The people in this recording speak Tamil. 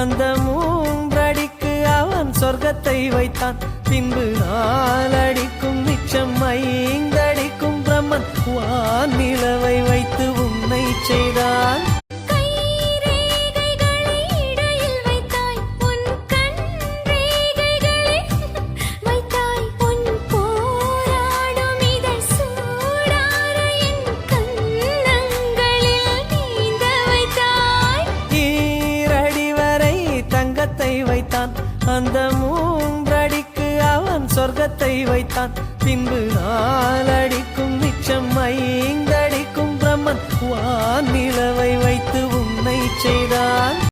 அந்த மூன்றடிக்கு அவன் சொர்க்கத்தை வைத்தான். பின்பு 4 அடிக்கும் மிச்சம் 5 அடிக்கும் பிரம்மன் வானிலவை வைத்து உன்னை செய்தான். வைத்தான் அந்த 3 அடிக்கு அவன் சொர்க்கத்தை வைத்தான். பின்பு 4 அடிக்கும் மிச்சம் 5 அடிக்கும் பிரம்மன் வானிலவை வைத்து உன்னை செய்தான்.